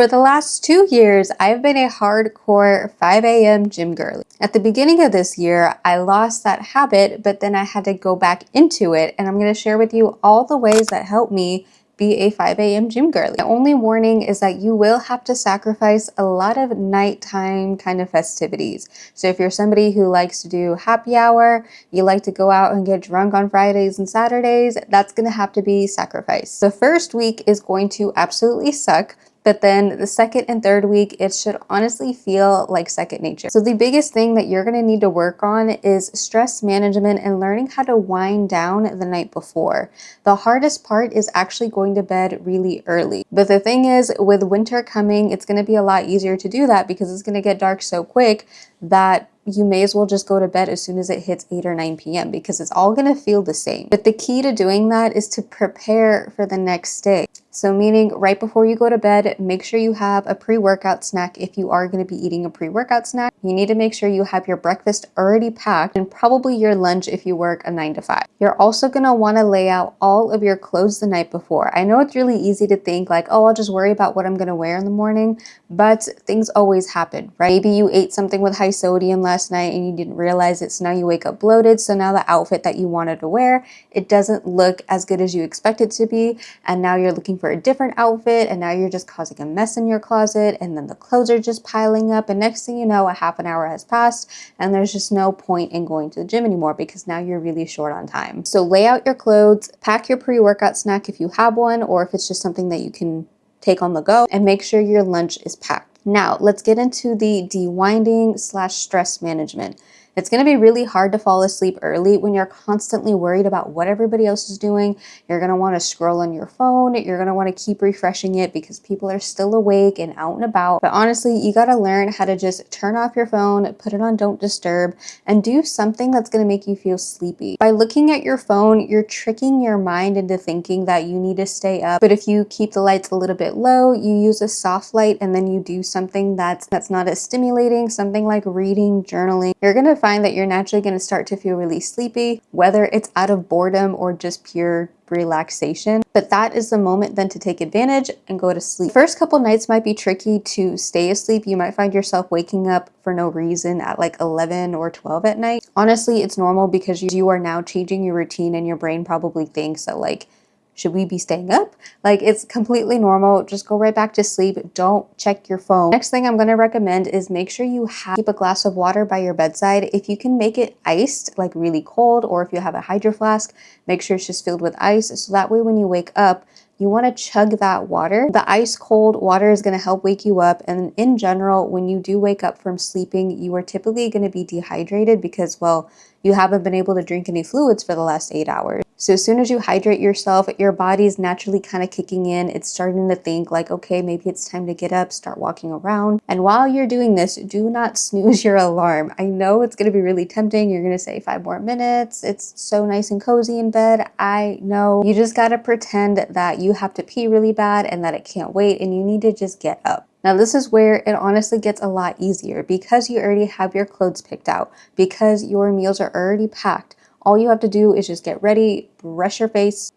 For the last 2 years, I've been a hardcore 5 a.m. gym girly. At the beginning of this year, I lost that habit, but then I had to go back into it, and I'm going to share with you all the ways that helped me be a 5 a.m. gym girly. The only warning is that you will have to sacrifice a lot of nighttime kind of festivities. So if you're somebody who likes to do happy hour, you like to go out and get drunk on Fridays and Saturdays, that's going to have to be sacrificed. The first week is going to absolutely suck. But then the second and third week, it should honestly feel like second nature. So the biggest thing that you're gonna need to work on is stress management and learning how to wind down the night before. The hardest part is actually going to bed really early. But the thing is, with winter coming, it's gonna be a lot easier to do that because it's gonna get dark so quick that you may as well just go to bed as soon as it hits 8 or 9 p.m. because it's all gonna feel the same. But the key to doing that is to prepare for the next day. So meaning right before you go to bed, make sure you have a pre-workout snack if you are going to be eating a pre-workout snack. You need to make sure you have your breakfast already packed and probably your lunch if you work a 9 to 5. You're also going to want to lay out all of your clothes the night before. I know it's really easy to think like, oh, I'll just worry about what I'm going to wear in the morning, but things always happen, right? Maybe you ate something with high sodium last night and you didn't realize it, so now you wake up bloated. So now the outfit that you wanted to wear, it doesn't look as good as you expect it to be, and now you're looking for a different outfit, and now you're just causing a mess in your closet, and then the clothes are just piling up, and next thing you know, a half an hour has passed and there's just no point in going to the gym anymore because now you're really short on time. So lay out your clothes, pack your pre-workout snack if you have one, or if it's just something that you can take on the go, and make sure your lunch is packed. Now let's get into the de-winding / stress management. It's going to be really hard to fall asleep early when you're constantly worried about what everybody else is doing. You're going to want to scroll on your phone. You're going to want to keep refreshing it because people are still awake and out and about. But honestly, you got to learn how to just turn off your phone, put it on don't disturb, and do something that's going to make you feel sleepy. By looking at your phone, you're tricking your mind into thinking that you need to stay up. But if you keep the lights a little bit low, you use a soft light, and then you do something that's not as stimulating, something like reading, journaling, you're going to find that you're naturally going to start to feel really sleepy, whether it's out of boredom or just pure relaxation. But that is the moment then to take advantage and go to sleep. First couple nights might be tricky to stay asleep. You might find yourself waking up for no reason at like 11 or 12 at night. Honestly, it's normal because you are now changing your routine, and your brain probably thinks that like, should we be staying up? Like, it's completely normal. Just go right back to sleep. Don't check your phone. Next thing I'm going to recommend is make sure you keep a glass of water by your bedside. If you can make it iced, like really cold, or if you have a hydro flask, make sure it's just filled with ice. So that way when you wake up, you want to chug that water. The ice cold water is going to help wake you up. And in general, when you do wake up from sleeping, you are typically going to be dehydrated because, well, you haven't been able to drink any fluids for the last 8 hours. So as soon as you hydrate yourself, your body's naturally kind of kicking in. It's starting to think like, okay, maybe it's time to get up, start walking around. And while you're doing this, do not snooze your alarm. I know it's going to be really tempting. You're going to say 5 more minutes. It's so nice and cozy in bed. I know. You just got to pretend that you have to pee really bad and that it can't wait, and you need to just get up. Now this is where it honestly gets a lot easier because you already have your clothes picked out, because your meals are already packed. All you have to do is just get ready, brush your face,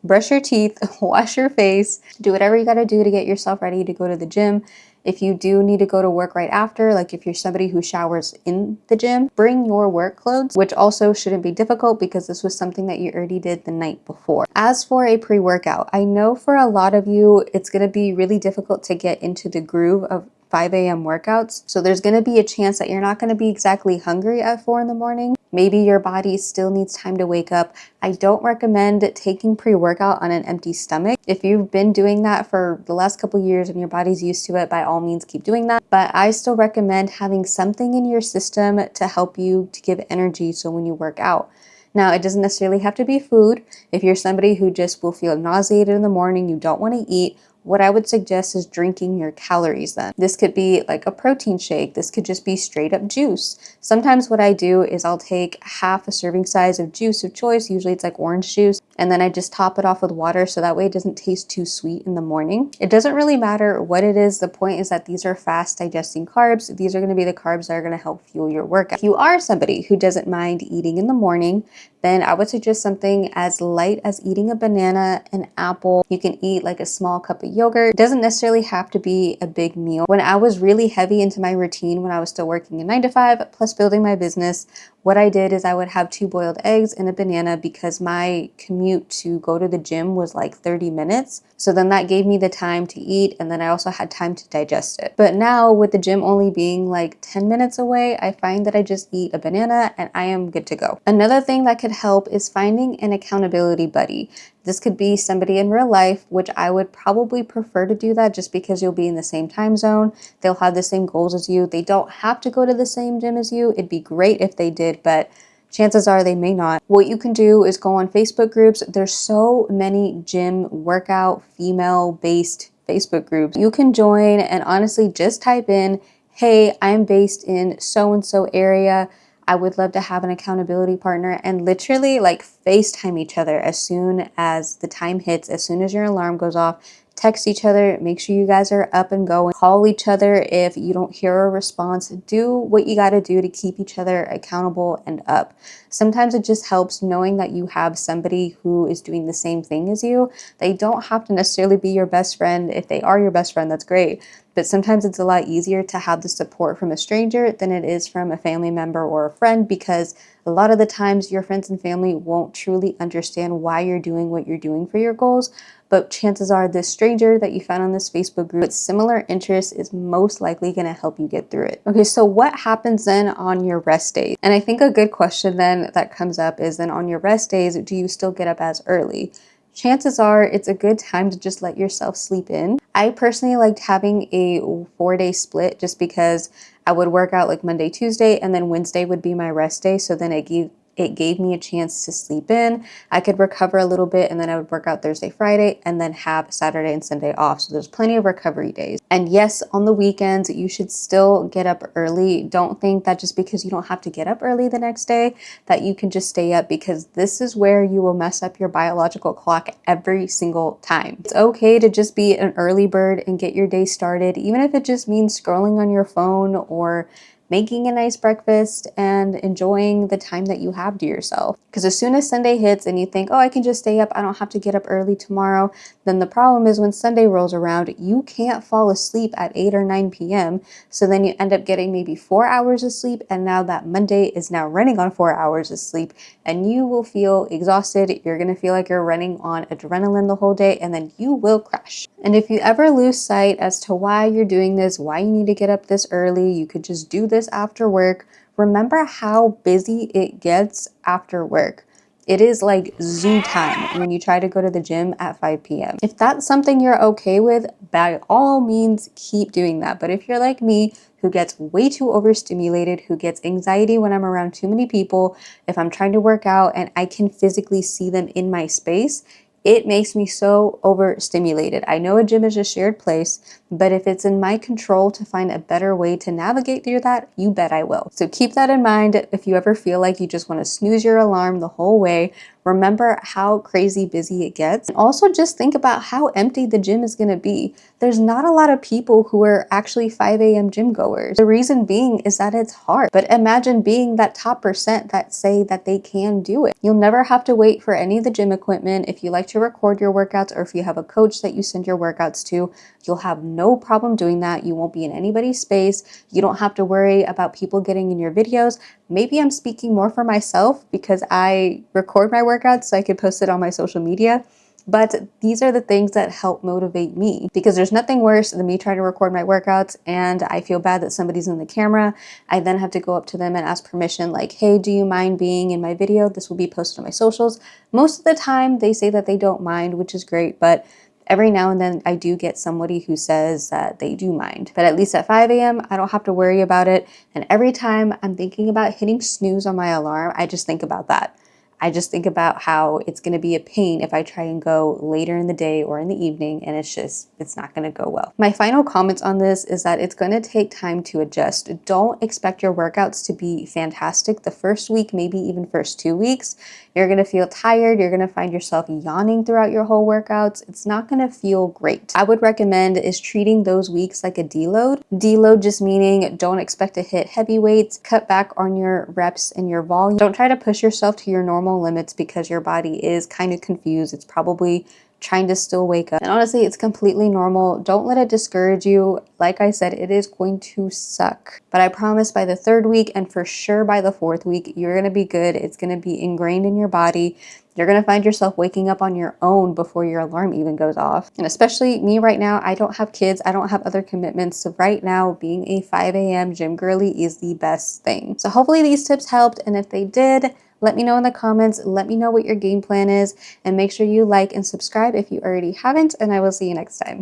brush your teeth, wash your face, do whatever you got to do to get yourself ready to go to the gym. If you do need to go to work right after, like if you're somebody who showers in the gym, bring your work clothes, which also shouldn't be difficult because this was something that you already did the night before. As for a pre-workout, I know for a lot of you, it's going to be really difficult to get into the groove of 5 a.m. workouts. So there's going to be a chance that you're not going to be exactly hungry at 4 in the morning. Maybe your body still needs time to wake up. I don't recommend taking pre-workout on an empty stomach. If you've been doing that for the last couple years and your body's used to it, by all means keep doing that. But I still recommend having something in your system to help you to give energy so when you work out. Now, it doesn't necessarily have to be food. If you're somebody who just will feel nauseated in the morning, you don't want to eat, what I would suggest is drinking your calories then. This could be like a protein shake. This could just be straight up juice. Sometimes what I do is I'll take half a serving size of juice of choice. Usually it's like orange juice. and then I just top it off with water so that way it doesn't taste too sweet in the morning. It doesn't really matter what it is. The point is that these are fast digesting carbs. These are going to be the carbs that are going to help fuel your workout. If you are somebody who doesn't mind eating in the morning, then I would suggest something as light as eating a banana, an apple. You can eat like a small cup of yogurt. It doesn't necessarily have to be a big meal. When I was really heavy into my routine, when I was still working a 9 to 5 plus building my business, what I did is I would have 2 boiled eggs and a banana because my commute to go to the gym was like 30 minutes. So then that gave me the time to eat, and then I also had time to digest it. But now with the gym only being like 10 minutes away, I find that I just eat a banana and I am good to go. Another thing that could help is finding an accountability buddy. This could be somebody in real life, which I would probably prefer to do that just because you'll be in the same time zone. They'll have the same goals as you. They don't have to go to the same gym as you. It'd be great if they did, but chances are they may not. What you can do is go on Facebook groups. There's so many gym workout female-based Facebook groups. You can join and honestly just type in, hey, I'm based in so-and-so area. I would love to have an accountability partner, and literally like FaceTime each other as soon as the time hits, as soon as your alarm goes off. Text each other, make sure you guys are up and going. Call each other if you don't hear a response. Do what you got to do to keep each other accountable and up. Sometimes it just helps knowing that you have somebody who is doing the same thing as you. They don't have to necessarily be your best friend. If they are your best friend, that's great. But sometimes it's a lot easier to have the support from a stranger than it is from a family member or a friend, because a lot of the times your friends and family won't truly understand why you're doing what you're doing for your goals. But chances are this stranger that you found on this Facebook group with similar interests is most likely going to help you get through it. Okay, so what happens then on your rest days? And I think a good question then that comes up is, then on your rest days, do you still get up as early? Chances are it's a good time to just let yourself sleep in. I personally liked having a 4-day split just because I would work out like Monday, Tuesday, and then Wednesday would be my rest day. So then it gave me a chance to sleep in. I could recover a little bit, and then I would work out Thursday, Friday, and then have Saturday and Sunday off. So there's plenty of recovery days. And yes, on the weekends, you should still get up early. Don't think that just because you don't have to get up early the next day that you can just stay up, because this is where you will mess up your biological clock every single time. It's okay to just be an early bird and get your day started, even if it just means scrolling on your phone or making a nice breakfast and enjoying the time that you have to yourself. Because as soon as Sunday hits and you think, oh, I can just stay up, I don't have to get up early tomorrow, then the problem is when Sunday rolls around, you can't fall asleep at 8 or 9 p.m. So then you end up getting maybe 4 hours of sleep, and now that Monday is now running on 4 hours of sleep, and you will feel exhausted. You're going to feel like you're running on adrenaline the whole day, and then you will crash. And if you ever lose sight as to why you're doing this, why you need to get up this early, you could just do this after work. Remember how busy it gets after work. It is like zoo time when you try to go to the gym at 5 p.m. If that's something you're okay with, by all means, keep doing that. But if you're like me, who gets way too overstimulated, who gets anxiety when I'm around too many people, if I'm trying to work out and I can physically see them in my space, it makes me so overstimulated. I know a gym is a shared place, but if it's in my control to find a better way to navigate through that, you bet I will. So keep that in mind. If you ever feel like you just want to snooze your alarm the whole way, remember how crazy busy it gets. And also just think about how empty the gym is going to be. There's not a lot of people who are actually 5 a.m. gym goers. The reason being is that it's hard. But imagine being that top percent that say that they can do it. You'll never have to wait for any of the gym equipment. If you like to record your workouts, or if you have a coach that you send your workouts to, you'll have no problem doing that. You won't be in anybody's space. You don't have to worry about people getting in your videos. Maybe I'm speaking more for myself because I record my workouts so I can post it on my social media. But these are the things that help motivate me, because there's nothing worse than me trying to record my workouts and I feel bad that somebody's in the camera. I then have to go up to them and ask permission, like, hey, do you mind being in my video? This will be posted on my socials. Most of the time they say that they don't mind, which is great, but every now and then I do get somebody who says that they do mind. But at least at 5 a.m., I don't have to worry about it. And every time I'm thinking about hitting snooze on my alarm, I just think about that. I just think about how it's going to be a pain if I try and go later in the day or in the evening, and it's not going to go well. My final comments on this is that it's going to take time to adjust. Don't expect your workouts to be fantastic the first week, maybe even first 2 weeks. You're going to feel tired. You're going to find yourself yawning throughout your whole workouts. It's not going to feel great. I would recommend is treating those weeks like a deload. Deload just meaning don't expect to hit heavy weights, cut back on your reps and your volume. Don't try to push yourself to your normal limits because your body is kind of confused. It's probably trying to still wake up. And honestly, it's completely normal. Don't let it discourage you. Like I said, it is going to suck. But I promise by the 3rd week and for sure by the 4th week, you're going to be good. It's going to be ingrained in your body. You're going to find yourself waking up on your own before your alarm even goes off. And especially me right now, I don't have kids. I don't have other commitments. So right now, being a 5 a.m. gym girly is the best thing. So hopefully these tips helped. And if they did, let me know in the comments. Let me know what your game plan is. And make sure you like and subscribe if you already haven't. And I will see you next time.